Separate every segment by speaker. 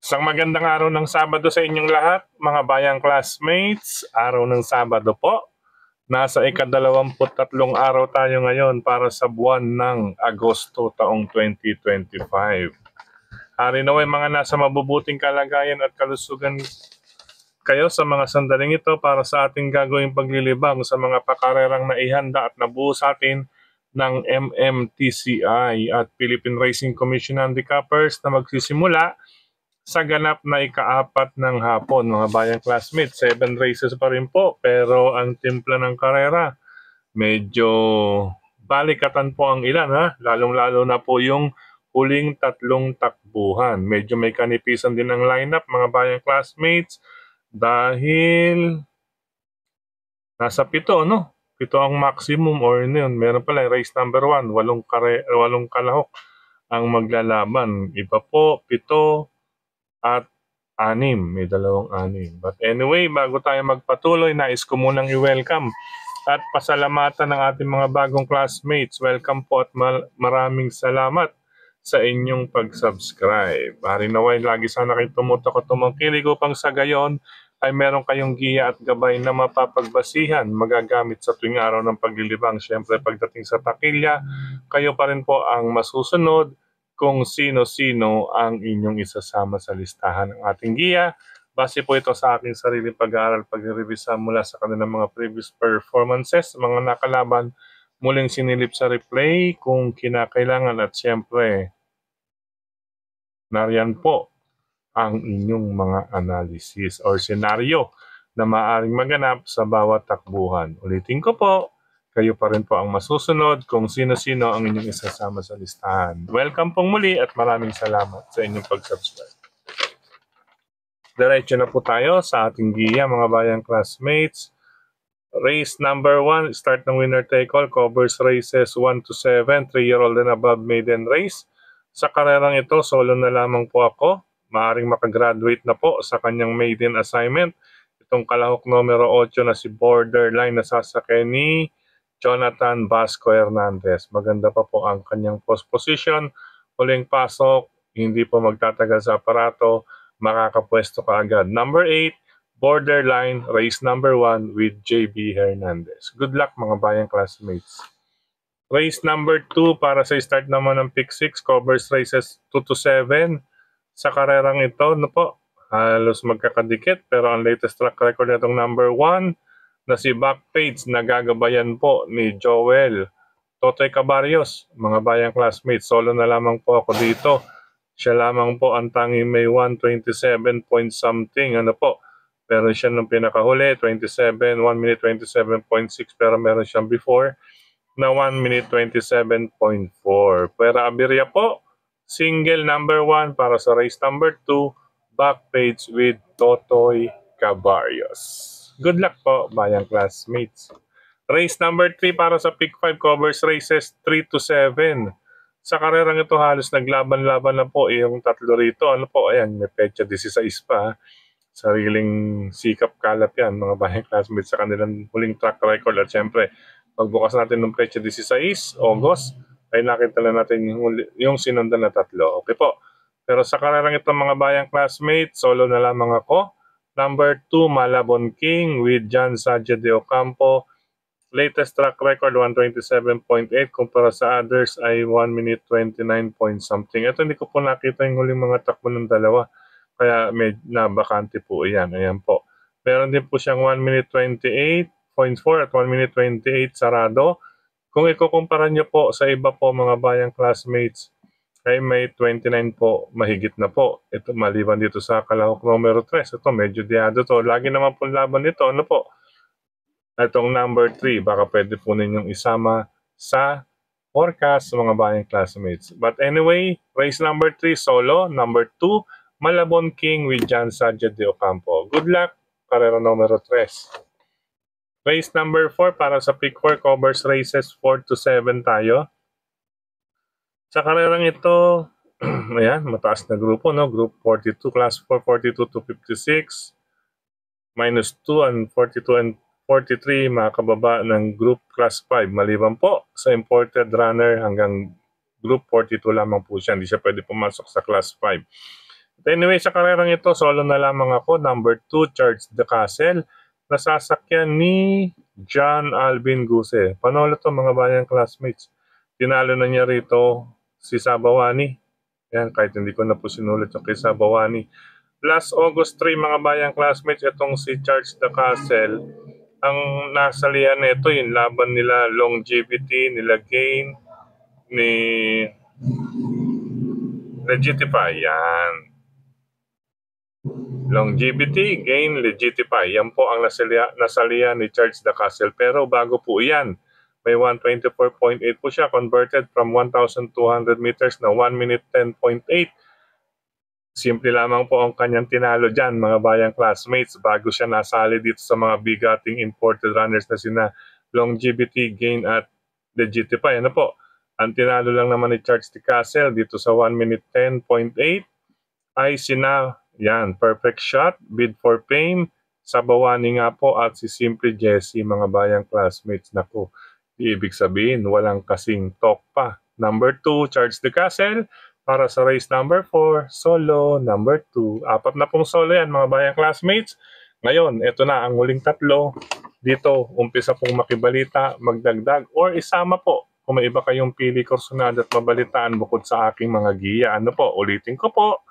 Speaker 1: Isang magandang araw ng Sabado sa inyong lahat, mga bayang classmates. Araw ng Sabado po. Nasa ika-23 araw tayo ngayon para sa buwan ng Agosto taong 2025. Hari naway mga nasa mabubuting kalagayan at kalusugan kayo sa mga sandaling ito para sa ating gagawing paglilibang sa mga pakarerang naihanda at nabuo sa atin ng MMTCI at Philippine Racing Commission Handicappers na magsisimula sa ganap na ika-4 ng hapon, mga bayang classmates. 7 races pa rin po, pero ang timpla ng karera, medyo balikatan po ang ilan, ha? Lalong-lalo na po yung huling 3 takbuhan. Medyo may kanipisan din ang lineup, mga bayang classmates, dahil nasa 7, no? 7 ang maximum or yun. Meron pala race number 1, 8 kalahok ang maglalaban. Iba po, 7 at 6, may 2 6. But anyway, bago tayo magpatuloy, nais ko munang i-welcome at pasalamatan ng ating mga bagong classmates. Welcome po at maraming salamat sa inyong pag-subscribe. Hari naway, lagi sana kayo tumutok at tumangkilig upang sa gayon ay meron kayong giya at gabay na mapapagbasihan, magagamit sa tuwing araw ng paglilibang. Siyempre, pagdating sa takilya, kayo pa rin po ang masusunod kung sino-sino ang inyong isasama sa listahan ng ating giya. Base po ito sa aking sariling pag-aaral, pag-revisa mula sa kanilang mga previous performances, mga nakalaban, muling sinilip sa replay kung kinakailangan at siyempre, nariyan po ang inyong mga analysis or senaryo na maaaring maganap sa bawat takbuhan. Ulitin ko po, kayo pa rin po ang masusunod kung sino-sino ang inyong isasama sa listahan. Welcome pong muli at maraming salamat sa inyong pag-subscribe. Diretso na po tayo sa ating giya, mga bayang classmates. Race number 1, start ng winner take all, covers races 1 to 7, 3-year-old and above maiden race. Sa karerang ito, solo na lamang po ako. Maaring makagraduate na po sa kanyang maiden assignment. Itong kalahok numero 8 na si Borderline na sasakay ni Jonathan Vasco Hernandez. Maganda pa po ang kanyang post position. Huling pasok, hindi po magtatagal sa aparato, makakapwesto ka agad. Number 8, Borderline, race number 1 with JB Hernandez. Good luck mga bayang classmates. Race number 2 para sa start naman ng pick 6, covers races 2 to 7. Sa karerang ito, no po, halos magkakadikit, pero ang latest track record nitong number 1 na si Backpage, nagagabayan po ni Joel Totoy Cabarrios. Mga bayang classmates, solo na lamang po ako dito. Siya lamang po ang tanging may 1:27 point something, ano po. Pero siya nung pinakahuli, 1 minute 27.6, pero meron siyang before na 1 minute 27.4. Pero Abiria po, single number 1 para sa race number 2, Backpage with Totoy Cabarrios. Good luck po, bayang classmates. Race number 3 para sa pick 5, covers races 3 to 7. Sa karerang ito, halos naglaban-laban na po yung tatlo rito. Ano po, ayan, may petsa 16 pa. Sariling sikap kalap yan, mga bayang classmates, sa kanilang huling track record. At syempre, pagbukas natin ng petsa 16, August, ay nakita na natin yung sinundan na tatlo. Okay po. Pero sa karerang ito, mga bayang classmates, solo na lamang ako. Number 2, Malabon King with John Sanchez de Ocampo. Latest track record, 1:27.8. Kumpara sa others ay 1 minute 29 point something. Ito hindi ko po nakita yung huling mga takbo ng dalawa. Kaya may nabakante po yan. Ayan po. Meron din po siyang 1 minute 28.4 at 1 minute 28 sarado. Kung ikukumpara nyo po sa iba po mga bayang classmates, ay may 29 po, mahigit na po. Ito maliban dito sa kalahok numero 3. Ito medyo diado to. Lagi naman po laban nito. Ano po? Itong number 3, baka pwede po ninyong isama sa forecast mga bayang classmates. But anyway, race number 3, solo. Number 2, Malabon King with John Sanchez de Ocampo. Good luck, karera numero 3. Race number 4 para sa pick 4, covers races 4 to 7 tayo. Sa karerang ito, ayan, mataas na grupo, no? Group 42, class 4, 42 to 56. Minus 2 and 42 and 43, makakababa ng group class 5. Maliban po sa imported runner hanggang group 42 lamang po siya. Hindi siya pwede pumasok sa class 5. Anyway, sa karerang ito, solo na lamang ako. Number 2, Charge the Castle. Nasasakyan ni John Alvin Guse. Panalo to mga bayang classmates. Tinalo na niya rito si Sabawani. Yan, kahit hindi ko na po sinulit yung kay Sabawani. Last August 3, mga bayang classmates, itong si Charge the Castle. Ang nasalihan nito, yung laban nila Longevity, nila Gain, ni Legitify. Yan. Longevity, Gain, Legitify. Yan po ang nasalihan ni Charge the Castle. Pero bago po yan, may 124.8 po siya, converted from 1,200 meters na 1 minute 10.8. Simple lamang po ang kanyang tinalo dyan, mga bayang classmates, bago siya nasali dito sa mga bigating imported runners na sina Longevity, Gain at Legitify. Ano po? Ang tinalo lang naman ni Charge the Castle dito sa 1 minute 10.8 ay sina, yan, Perfect Shot, Bid for Fame, Sabawani nga po at si Simple Jessie, mga bayang classmates. Naku, ibig sabihin, walang kasing talk pa. Number 2, Charge the Castle. Para sa race number 4, solo number 2. Apat na pong solo yan, mga bayang classmates. Ngayon, ito na ang huling tatlo. Dito, umpisa pong makibalita, magdagdag, or isama po kung may iba kayong pili kursunada at mabalitaan bukod sa aking mga giya. Ano po, ulitin ko po,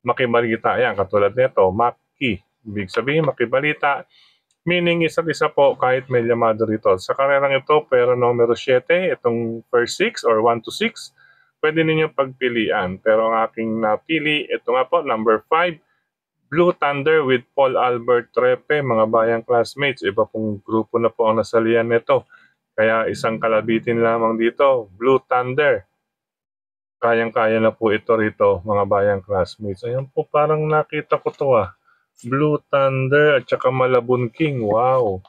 Speaker 1: makibalita yan. Katulad nito, Maki. Ibig sabihin, makibalita. Meaning, isa't isa po kahit may llamado rito. Sa karerang ito, pero numero 7, itong first 6 or 1 to 6, pwede ninyong pagpilian. Pero ang aking napili, ito nga po, number 5, Blue Thunder with Paul Albert Trepe, mga bayang classmates. Iba pong grupo na po ang nasalihan nito. Kaya isang kalabitin lamang dito, Blue Thunder. Kayang-kaya na po ito rito, mga bayang classmates. Ayan po, parang nakita ko to Blue Thunder at saka Malabon King. Wow.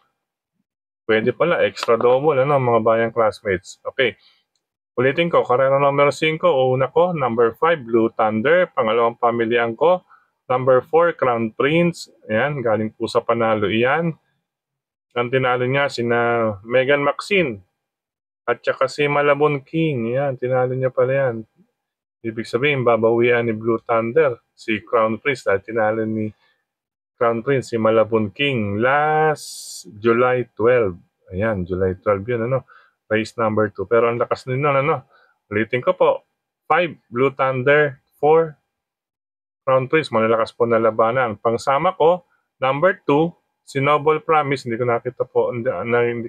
Speaker 1: Pwede pala, extra double, ano, mga bayang classmates. Okay. Ulitin ko, karera number 5, una ko, number 5, Blue Thunder. Pangalawang pamilihan ko, number 4, Crown Prince. Ayan, galing po sa panalo iyan. Ang tinalo niya, sina Megan Maxine. At saka si Malabon King. Ayan, tinalo niya pala yan. Ibig sabihin, babawian ni Blue Thunder si Crown Prince dahil tinalo ni Crown Prince si Malabon King last July 12. Ayan, July 12 yun, ano. Race number 2. Pero ang lakas nito, ano. Ulitin ko po. 5, Blue Thunder. 4, Crown Prince. Malalakas po na labanan. Pangsama ko, number 2, si Noble Promise. Hindi ko nakita po, hindi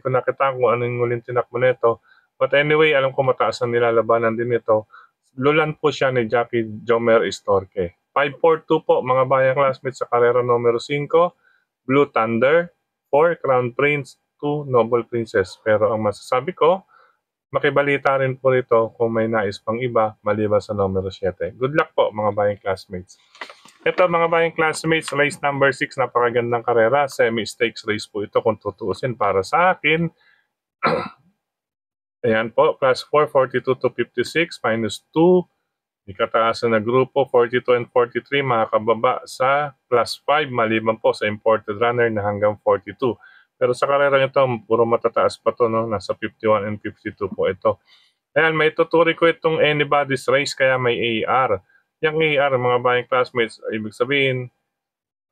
Speaker 1: ko nakita kung ano yung uling tinakbo nito. But anyway, alam ko mataas ang nilalabanan din ito. Lulan po siya ni Jackie Jomer Istorque. 5-4-2 po, mga bayang classmates sa karera numero 5. Blue Thunder. 4, Crown Prince. 2, Noble Princess. Pero ang masasabi ko, makibalita rin po rito kung may nais pang iba maliban sa numero 7. Good luck po, mga bayang classmates. Ito, mga bayang classmates, race number 6, napakagandang karera. Semi-stakes race po ito kung tutuusin para sa akin. Ayan po, class 4, 42 to 56, minus 2. Ikataasan na grupo, 42 and 43, makakababa sa class 5, maliban po sa imported runner na hanggang 42. Pero sa karera ito, puro matataas pa to, no? Nasa 51 and 52 po ito. Ayan, may tuturi ko itong anybody's race, kaya may AR. Yung AR, mga bayang classmates, ibig sabihin,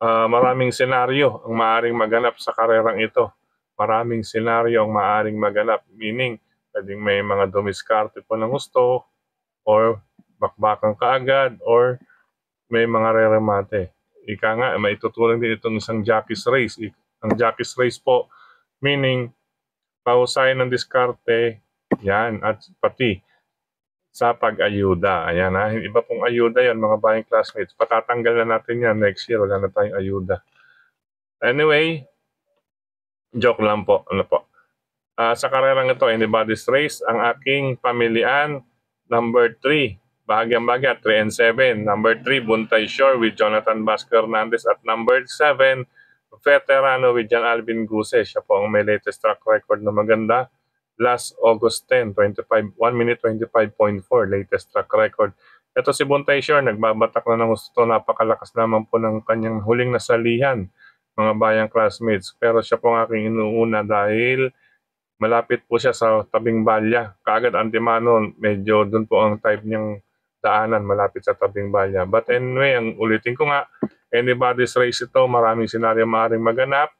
Speaker 1: maraming senaryo ang maaaring maganap sa karerang ito. Maraming senaryo ang maaaring maganap, meaning, pwedeng may mga dumiskarte po ng gusto, or bakbakan kaagad, or may mga reremate. Ika nga, may tuturing din itong isang jockey's race. Ang jockey's race po, meaning, pahusayin ng diskarte, yan, at pati sa pag-ayuda. Ayan ha, iba pong ayuda yan, mga bayang classmates. Patatanggal na natin yan next year, wala na tayong ayuda. Anyway, joke lang po. Ano po? Sa karerang ito, anybody's race, ang aking pamilian, number 3, Bahagyang-Bagya, 3 and 7. Number 3, Buntay Shore with Jonathan Vasco Hernandez. At number 7, Veterano with John Alvin Guse. Siya po ang may latest track record na maganda. Last August 10, 1 minute 25.4, latest track record. Ito si Buntay Shore, nagbabatak na ng gusto. Napakalakas naman po ng kanyang huling nasalihan, mga bayang classmates. Pero siya po ang aking inuuna dahil malapit po siya sa tabing balya. Kaagad antimano, medyo doon po ang type niyang daanan malapit sa tabing balya. But anyway, ang ulitin ko nga, anybody's race ito, maraming senaryo maaaring maganap.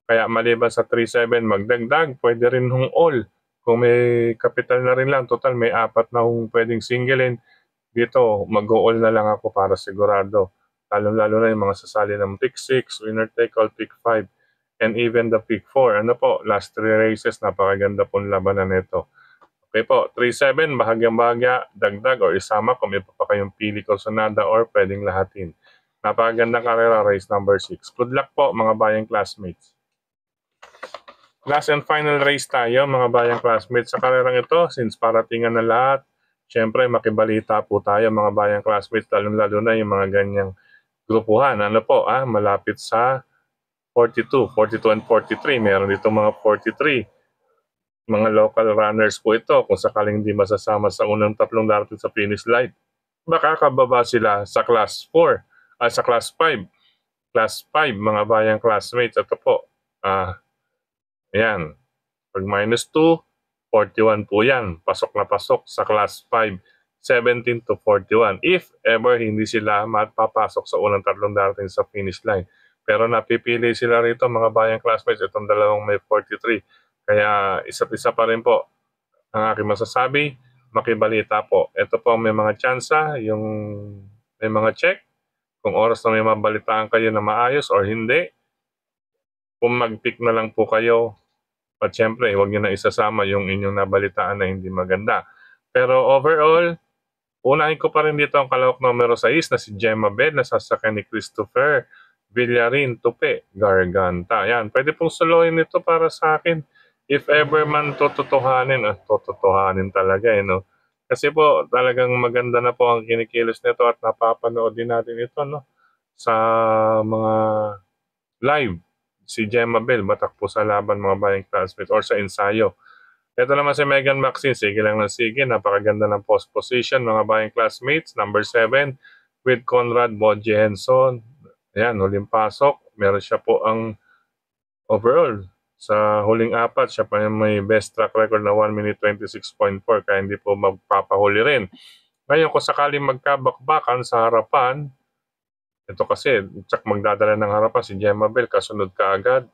Speaker 1: Kaya maliban sa 3-7 magdagdag, pwede rin hong all. Kung may kapital na rin lang, total may 4 na hong pwedeng singlein. Dito, mag-all na lang ako para sigurado. Lalo-lalo na yung mga sasali ng pick 6, winner take all, pick 5, and even the pick 4. Ano po, last 3 races, napakaganda pong labanan nito. Okay po, 3-7, bahagyang-bahagya, dagdag or isama kung may pa kayong pili ko sonada or pwedeng lahatin. Napakagandang karera, race number 6. Good luck po mga bayang classmates. Last and final race tayo mga bayang classmates sa karerang ito. Since paratingan na lahat, syempre makibalita po tayo mga bayang classmates, lalo na yung mga ganyang grupuhan. Ano po, malapit sa 42 and 43. Meron dito mga 43. Mga local runners po ito. Kung sakaling hindi masasama sa unang 3 darating sa finish line, baka kababa sila sa class 4, sa class 5. Class 5 mga bayang classmates. Ito po, ayan, pag -2, 41 po yan. Pasok na pasok sa class 5, 17 to 41. If ever hindi sila mapapasok sa unang 3 darating sa finish line. Pero napipili sila rito mga bayang classmates, itong dalawang may 43. Kaya isa't isa pa rin po ang aking masasabi, makibalita po. Ito po may mga tsansa, yung may mga check, kung oras na may mabalitaan kayo na maayos or hindi. Kung mag-pick na lang po kayo, at syempre, huwag nyo na isasama yung inyong nabalitaan na hindi maganda. Pero overall, unahin ko pa rin dito ang kalawak numero 6 na si Gemma Bed na sasakyan ni Christopher Villarin Tupe Garganta. Yan, pwede pong solohin ito para sa akin. If ever man tototohanin, tototohanin talaga no? Kasi po talagang maganda na po ang kinikilos nito at napapanood din natin ito no? Sa mga live. Si Gemma Bell, batak po sa laban mga bayang classmates or sa ensayo. Ito naman si Megan Maxine, sige lang ng sige, napakaganda ng post position mga bayang classmates. Number 7 with Conrad Bodje Henson. Ayan, huling pasok. Meron siya po ang overall. Sa huling 4, siya pa may best track record na 1 minute 26.4 kaya hindi po magpapahuli rin. Ngayon, kung sakaling magkabakbakan sa harapan, ito kasi, tsak magdadala ng harapan si Gemma Bell, kasunod ka agad.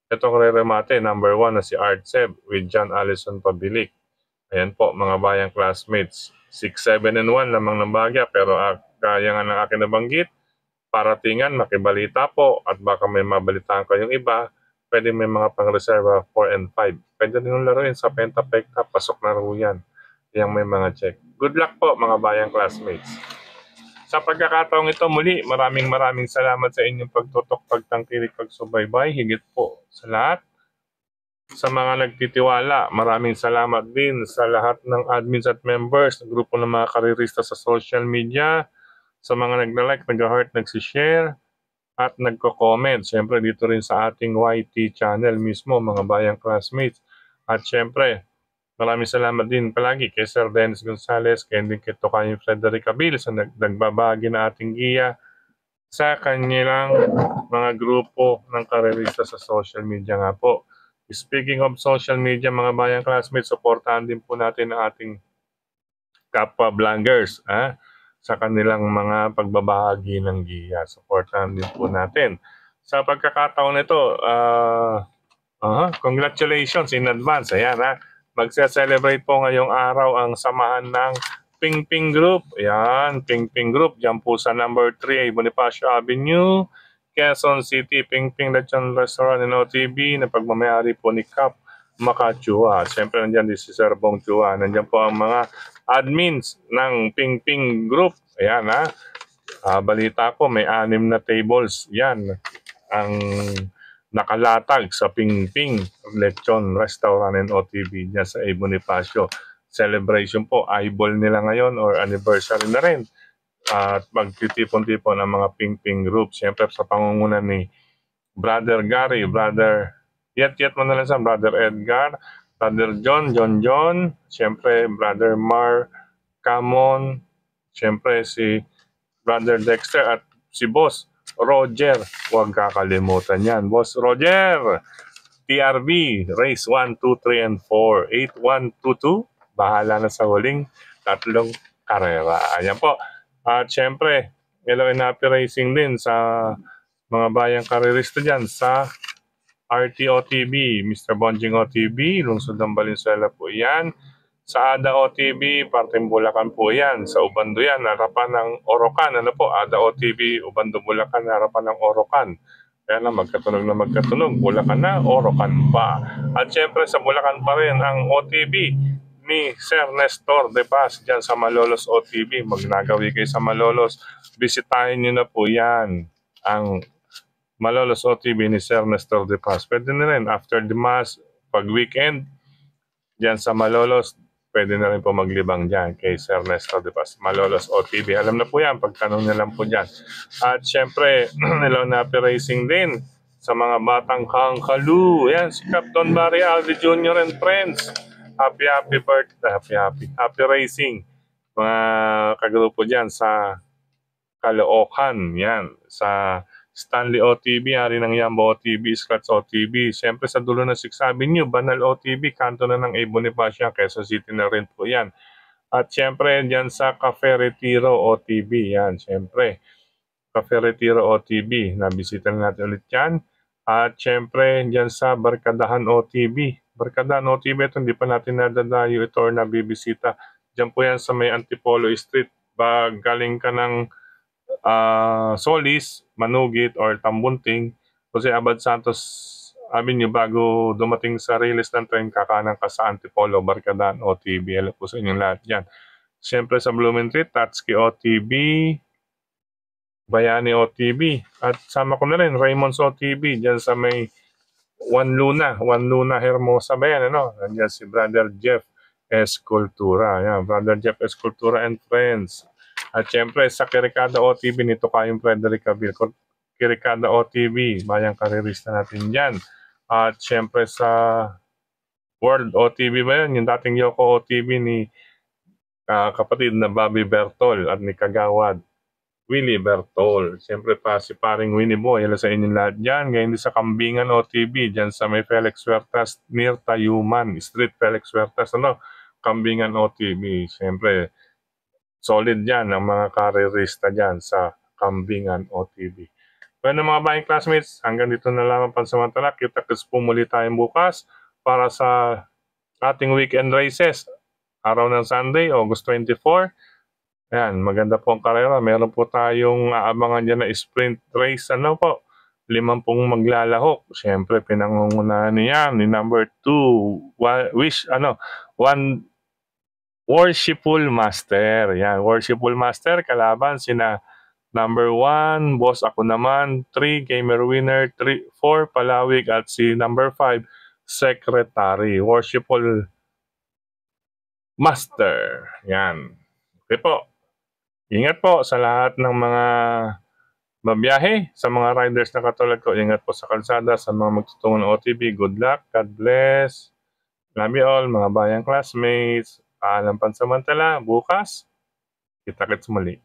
Speaker 1: Itong re-remate, number 1 na si Art Seb with John Allison Pabilik. Ayan po, mga bayang classmates. 6, 7, and 1 lamang ng bagya, pero kaya nga ng akin nabanggit, paratingan, makibalita po, at baka may mabalitaan kayong iba, pwede may mga pang-reserva 4 and 5. Pwede rin yung laruin sa Penta-Pekta, pasok na rin yan. Yang may mga check. Good luck po, mga bayang classmates. Sa pagkakataong ito muli, maraming salamat sa inyong pagtutok, pagtangkilik, pagsubaybay. Higit po sa lahat, sa mga nagtitiwala, maraming salamat din sa lahat ng admins at members ng grupo ng mga karerista sa social media, sa mga nagla-like, nag-heart, nagsishare, at nagko-comment. Siyempre dito rin sa ating YT channel mismo, mga bayang classmates. At siyempre, maraming salamat din palagi kay Sir Dennis Gonzalez, kay din kay Tokayo Frederick Abil sa nagbabahagi na ating giya sa kanilang mga grupo ng karerista sa social media nga po. Speaking of social media, mga bayang classmates, supportahan din po natin ang ating kapwa vloggers sa kanilang mga pagbabahagi ng giya. Supportahan din po natin. Sa pagkakataon nito, congratulations in advance. Ayan magse-celebrate po ngayong araw ang samahan ng Ping Ping Group. Ayan, Ping Ping Group. Diyan po sa number 3, Bonifacio Avenue, Quezon City, Ping Ping Lechon Restaurant and OTB na pagmamayari po ni Cap Makachua. Siyempre nandiyan din si Sir Bong Chua. Nandiyan po ang mga admins ng Ping Ping Group. Ayan balita ko may 6 na tables. Yan ang nakalatag sa Ping Ping Lechon Restaurant and OTB niya sa Bonifacio. Celebration po, eyeball nila ngayon or anniversary na rin. At magtitipon-tipon ang mga Ping Ping Group. Siyempre sa pangunguna ni Brother Gary, Brother Yet mo na lang sa Brother Edgar, Brother John, siyempre Brother Mar Camon, siyempre si Brother Dexter at si Boss Roger, huwag kakalimutan yan. Boss Roger, TRB, race 1, 2, 3, and 4, 8, 1, 2, 2. Bahala na sa huling 3 karera. Ayan po. At syempre, hello and happy racing din sa mga bayang karerista dyan sa RTOTV, Mr. Bonjing OTV, Lungsod ng Valenzuela po yan. Sa ADA OTV, parteng Bulacan po yan. Sa Ubando yan, harapan ng Orocan. Ano po, ADA OTV, Ubando, Bulacan, harapan ng Orocan. Kaya na magkatunog, Bulacan na, Orocan pa. At syempre sa Bulacan pa rin ang OTV ni Sir Nestor De Paz dyan sa Malolos OTV. Magnagawi kayo sa Malolos. Bisitahin nyo na po yan ang Malolos OTV ni Sir Nestor De Paz. Pwede na rin after the mass, pag weekend, dyan sa Malolos, pwede na rin po maglibang dyan kay Sir Nestor De Paz. Malolos OTV. Alam na po yan, pagtanong niya lang po dyan. At syempre, hello na happy racing din sa mga batang Kangkalu. Yan, si Captain Barry Aldi Jr. and friends. Happy birthday, happy racing. Mga kagrupo dyan sa Caloocan, yan, sa Stanley OTV, hari ng Yambo OTV, Scratch OTV. Siyempre sa dulo ng 6 Avenue, Banal OTV, kanto na ng A. Bonifacio, Quezon City na rin po yan. At siyempre dyan sa Cafe Retiro OTV, yan, siyempre. Cafe Retiro OTV, nabisita na natin ulit yan. At siyempre dyan sa Barkadahan OTV. Barkadahan OTV, ito hindi pa natin nadadayo ito or nabibisita. Dyan po yan sa may Antipolo Street. Galing ka ng Solis, Manugit, or Tambunting, Jose Abad Santos Avenue bago dumating sa release ng train, kakanan ka sa Antipolo, Barkadahan OTV. Hello po sa inyong lahat dyan. Siyempre sa Blumentritt, Tatsuki OTV, Bayani OTV, at sama ko na rin Raymond's OTV dyan sa may Juan Luna Hermosa ba yan, ano? Nandiyan si Brother Jeff Escultura. Yan, Brother Jeff Escultura and friends. At syempre sa Kirikada OTV nito kayong Frederick Cabil. Kirikada OTV, bayang karerista natin dyan. At syempre sa World OTV ba yan? Yung dating Yoko OTV ni kapatid na Bobby Bertol at ni Kagawad Willie Bertol. Siyempre pa si paring Winnie Boy. Hello sa inyong lahat dyan. Ngayon din sa Kambingan OTV, dyan sa may Felix Huertas near Tayuman Street, Felix Huertas, ano? Kambingan OTV. Siyempre, solid dyan ang mga karerista dyan sa Kambingan OTV. Bueno mga bayang classmates, hanggang dito na lang pansamantala. Kita-kits po muli tayong bukas para sa ating weekend races. Araw ng Sunday, August 24. Ayan, maganda po ang karera. Meron po tayong aabangan dyan na sprint race. Ano po? 5 maglalahok. Siyempre, pinangungunahan niya ni number 2, Worshipful Master. Yan, Worshipful Master. Kalaban sina number 1, Boss Ako Naman, 3, Gamer Winner, 4, Palawig, at si number 5, Secretary. Worshipful Master. Yan. Okay po. Ingat po sa lahat ng mga mabiyahe, sa mga riders na katulad ko. Ingat po sa kalsada, sa mga magtutungo ng OTV. Good luck. God bless. Love you all, mga bayang classmates. Paalam pansamantala. Bukas, kita-kits muli.